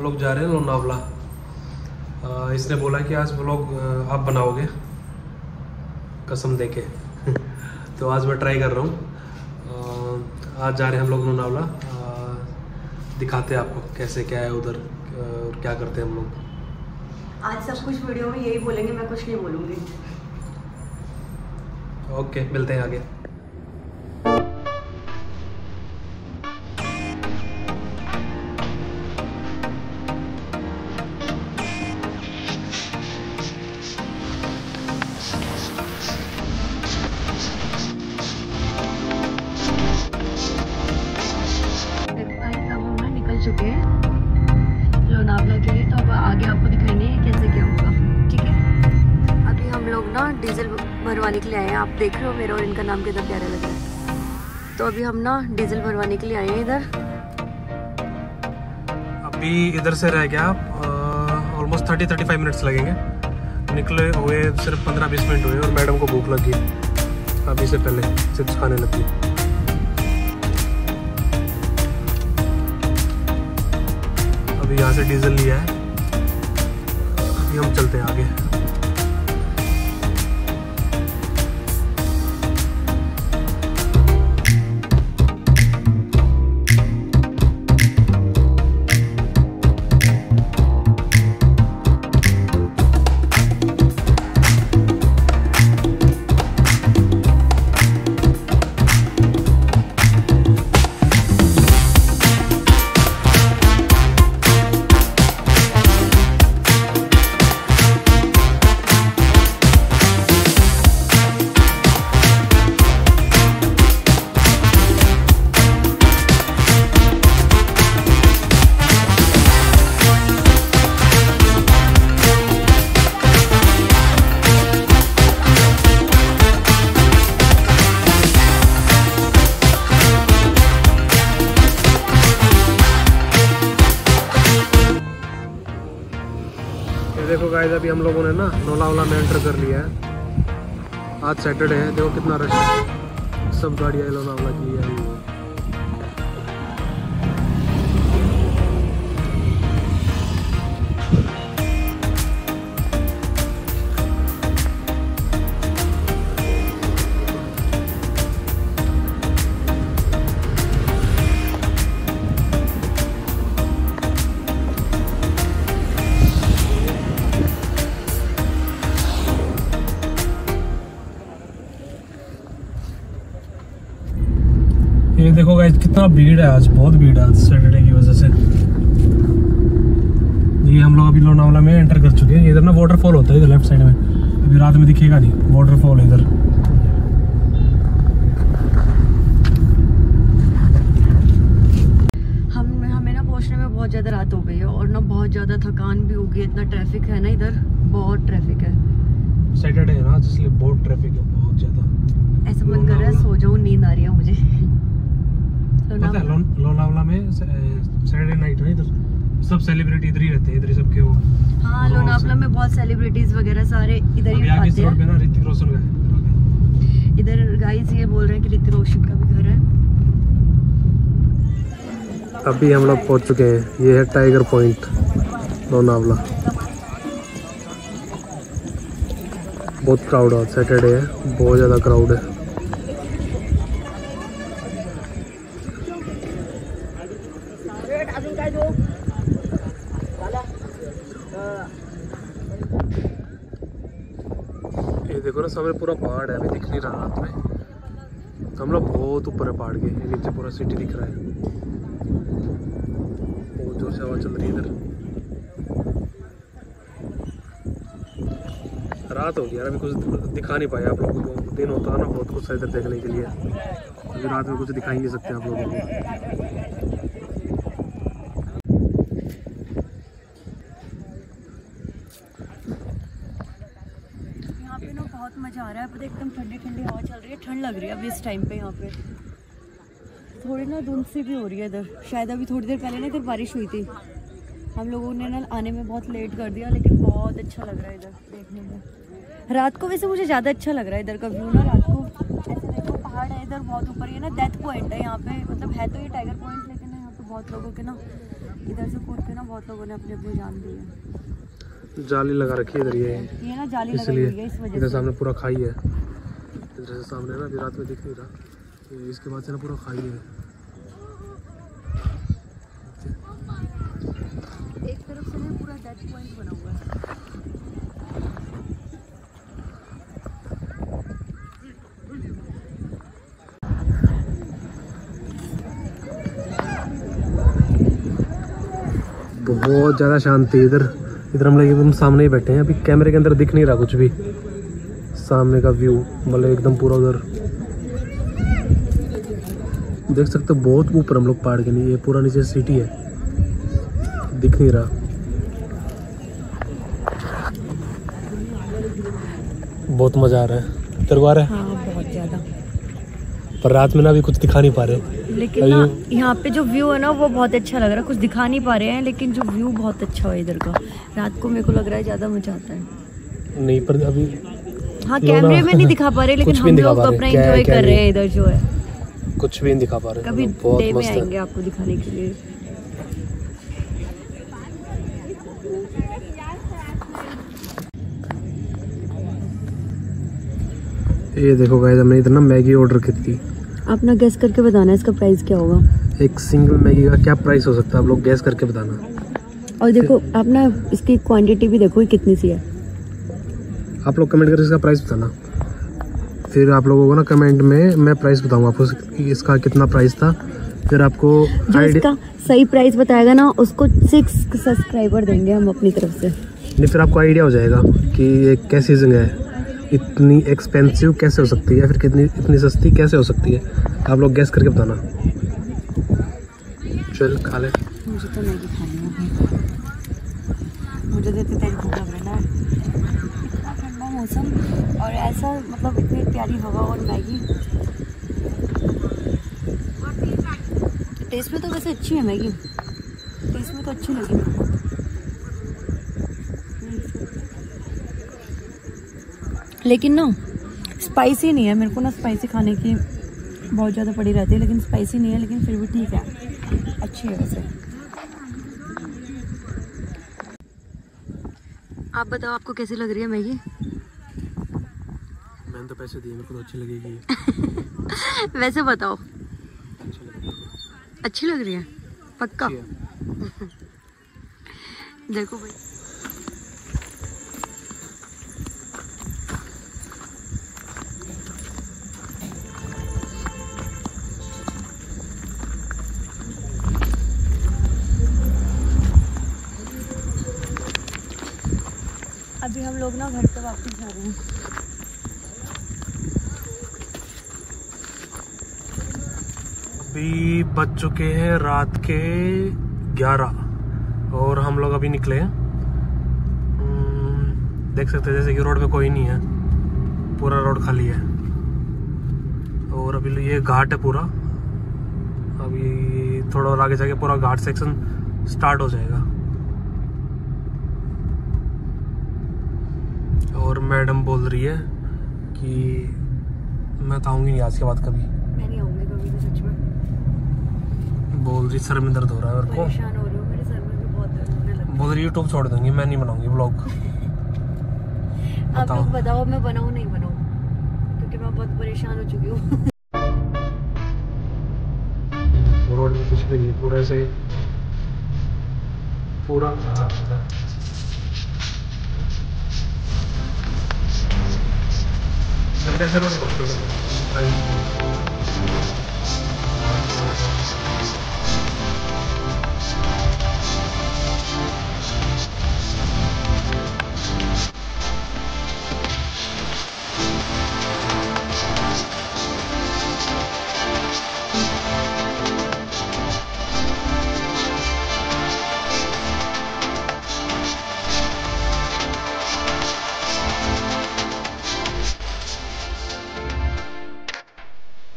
लोग जा रहे हैं लोनावला। इसने बोला कि आज व्लॉग आप बनाओगे, कसम देके। तो आज मैं ट्राई कर रहा हूँ। आज जा रहे हैं हम लोग लोनावला। दिखाते हैं आपको कैसे क्या है उधर और क्या करते हैं हम लोग। आज सब कुछ वीडियो में यही बोलेंगे, मैं कुछ नहीं बोलूँगी। ओके, मिलते हैं आगे। चुके हैं लोनावला के लिए, तो अब आगे आपको दिखाएंगे कैसे क्या होगा। ठीक है, अभी हम लोग ना डीजल भरवाने के लिए आए हैं। आप देख रहे हो मेरा और इनका नाम कितना प्यारा लग रहा है। तो अभी हम ना डीजल भरवाने के लिए आए हैं इधर। अभी इधर से रह गया ऑलमोस्ट 30-35 मिनट्स लगेंगे। निकले हुए सिर्फ 15-20 मिनट हुए और मैडम को भूख लगी। अभी से पहले चिप्स खाने लगी। अभी यहाँ से डीजल लिया है, अभी हम चलते हैं आगे। देखो गाइस, अभी हम लोगों ने ना लोनावला में एंटर कर लिया है। आज सैटरडे है, देखो कितना रश है। सब गाड़ियाँ लोनावला की आई हुई है। ये देखो गाइस, कितना भीड़ है आज, बहुत भीड़ है आज सैटरडे की वजह से। ये हम लोग अभी लोनावला में एंटर कर चुके हैं। इधर ना वाटरफॉल होता है इधर लेफ्ट साइड में, अभी रात में दिखेगा नहीं, वाटरफॉल है इधर। हमें ना पहुंचने में बहुत ज़्यादा रात हो गई है और ना बहुत ज़्यादा थकान भी हो गई। इतना ट्रैफिक है ना इधर, बहुत ट्रैफिक है। सैटरडे है ना, इसलिए बहुत ट्रैफिक है, बहुत ज़्यादा। ऐसा मन कर रहा है सो जाऊँ, नींद आ रही है मुझे। लोनावला में सैटरडे नाइट है, इधर सब सेलिब्रिटी इधर ही रहते हैं, इधर ही सबके वो। हाँ, लोनावला में बहुत सेलिब्रिटीज वगैरह सारे इधर ही आते हैं। रोड पे ना ऋतिक रोशन का है इधर। गाइस ये बोल रहे हैं कि ऋतिक रोशन का भी घर है। अभी हम लोग पहुंच चुके हैं। ये है टाइगर पॉइंट लोनावला। बहुत क्राउड है, सैटरडे है, बहुत ज़्यादा क्राउड है। ये देखो ना, सामने पूरा पहाड़ है, अभी दिख नहीं रहा रात में। हम लोग बहुत ऊपर है पहाड़ के, नीचे पूरा सिटी दिख रहा है। बहुत जोर से हवा चल रही है इधर। रात हो गई यार, अभी कुछ दिखा नहीं पाया आप लोगों को। दिन होता है ना बहुत कुछ इधर देखने के लिए, अभी रात में कुछ दिखा ही नहीं सकते आप लोगों को। बहुत मज़ा आ रहा है, पर एकदम ठंडी ठंडी हवा चल रही है। ठंड लग रही है अभी इस टाइम पे। यहाँ पे थोड़ी ना धुंध सी भी हो रही है इधर। शायद अभी थोड़ी देर पहले ना इधर बारिश हुई थी। हम लोगों ने ना आने में बहुत लेट कर दिया, लेकिन बहुत अच्छा लग रहा है इधर देखने में। रात को वैसे मुझे ज़्यादा अच्छा लग रहा है इधर का व्यू ना। रात को ऐसे देखो, पहाड़ है इधर बहुत ऊपर। ये ना डेथ पॉइंट है यहाँ पे, मतलब है तो ये टाइगर पॉइंट, लेकिन यहाँ पे बहुत लोगों के ना इधर से कूद के ना बहुत लोगों ने अपनी अपनी जान दी है। जाली लगा रखी है इधर ये ना जाली लगाई इसलिए हुई है इस वजह इधर से। सामने पूरा खाई है, इधर से सामने ना अभी रात में दिख नहीं रहा, इसके बाद से ना पूरा खाई है। एक तरफ से ना पूरा डेथ पॉइंट बना हुआ है। बहुत ज़्यादा शांति इधर। इधर हम लोग एकदम सामने ही बैठे हैं, अभी कैमरे के अंदर दिख नहीं रहा कुछ भी। सामने का व्यू मतलब एकदम पूरा उधर देख सकते हो, बहुत ऊपर हम लोग पहाड़ के नहीं, ये पूरा नीचे सिटी है, दिख नहीं रहा। बहुत मज़ा आ रहा है, तेरे को आ रहा है? हाँ बहुत ज़्यादा। पर रात में ना अभी कुछ दिखा नहीं पा रहे, लेकिन ना यहाँ पे जो व्यू है ना वो बहुत अच्छा लग रहा है। कुछ दिखा नहीं पा रहे हैं लेकिन जो व्यू बहुत अच्छा है इधर का। रात को मेरे को लग रहा है ज़्यादा मजा आता है। नहीं पर अभी हाँ कैमरे में नहीं दिखा पा रहे लेकिन हम लोग अपना एंजॉय कर रहे हैं इधर जो है। कुछ भी नहीं दिखा पा रहे, कभी बहुत डे में मस्त है। आएंगे आपको दिखाने के लिए। ये देखो गाइस, हमने इधर ना मैगी ऑर्डर की थी। आप ना गैस करके बताना इसका प्राइस क्या होगा। एक सिंगल मैगी का क्या प्राइस हो सकता है, आप लोग गैस करके बताना। और देखो आप ना इसकी क्वांटिटी भी देखो कितनी सी है। आप लोग कमेंट करके इसका प्राइस बताना, फिर आप लोगों को ना कमेंट में मैं प्राइस बताऊंगा आपको कि इसका कितना प्राइस था। फिर आपको जो इसका सही प्राइस बताएगा ना उसको 6 सब्सक्राइबर देंगे हम अपनी तरफ से। नहीं फिर आपको आइडिया हो जाएगा कि ये कैसी जगह है, इतनी एक्सपेंसिव कैसे हो सकती है, फिर कितनी इतनी सस्ती कैसे हो सकती है। आप लोग गैस करके बताना। चल खा ले। मुझे तो मैगी खानी है, मुझे तो इतनी तेज भूख लग रही है। इतना ठंडा मौसम और ऐसा मतलब इतनी प्यारी हवा और मैगी। टेस्ट में तो वैसे अच्छी है मैगी, टेस्ट में तो अच्छी लगी मेरे को। लेकिन ना स्पाइसी नहीं है। मेरे को ना स्पाइसी खाने की बहुत ज़्यादा पड़ी रहती है लेकिन स्पाइसी नहीं है, लेकिन फिर भी ठीक है, अच्छी है वैसे। आप बताओ आपको कैसी लग रही है मैगी? मैंने तो पैसे दिए, मेरे को तो अच्छी लगेगी। वैसे बताओ अच्छी लग रही है पक्का? देखो भाई अभी हम लोग ना घर पे वापस जा रहे हैं। अभी बज चुके हैं रात के 11 और हम लोग अभी निकले हैं। देख सकते हैं जैसे कि रोड पे कोई नहीं है, पूरा रोड खाली है। और अभी ये घाट है पूरा, अभी थोड़ा और आगे जाके पूरा घाट सेक्शन स्टार्ट हो जाएगा। और मैडम बोल रही है कि मैं तो आऊँगी नहीं आज के बाद कभी। मैं नहीं आऊँगी कभी तो सच में। बोल रही सर में दर्द हो रहा है मेरे को, परेशान हो रही हूँ, मेरे सर में भी बहुत दर्द होने लगा। बोल रही यूट्यूब छोड़ दूंगी, मैं नहीं बनाऊंगी व्लॉग। आप लोग बताओ मैं बनाऊँ नहीं बनाऊँ, क्योंकि मैं बहुत परेशान हो चुकी हूँ। रोड में कुछ भी नहीं, पूरा ऐसे पूरा कैसे रोड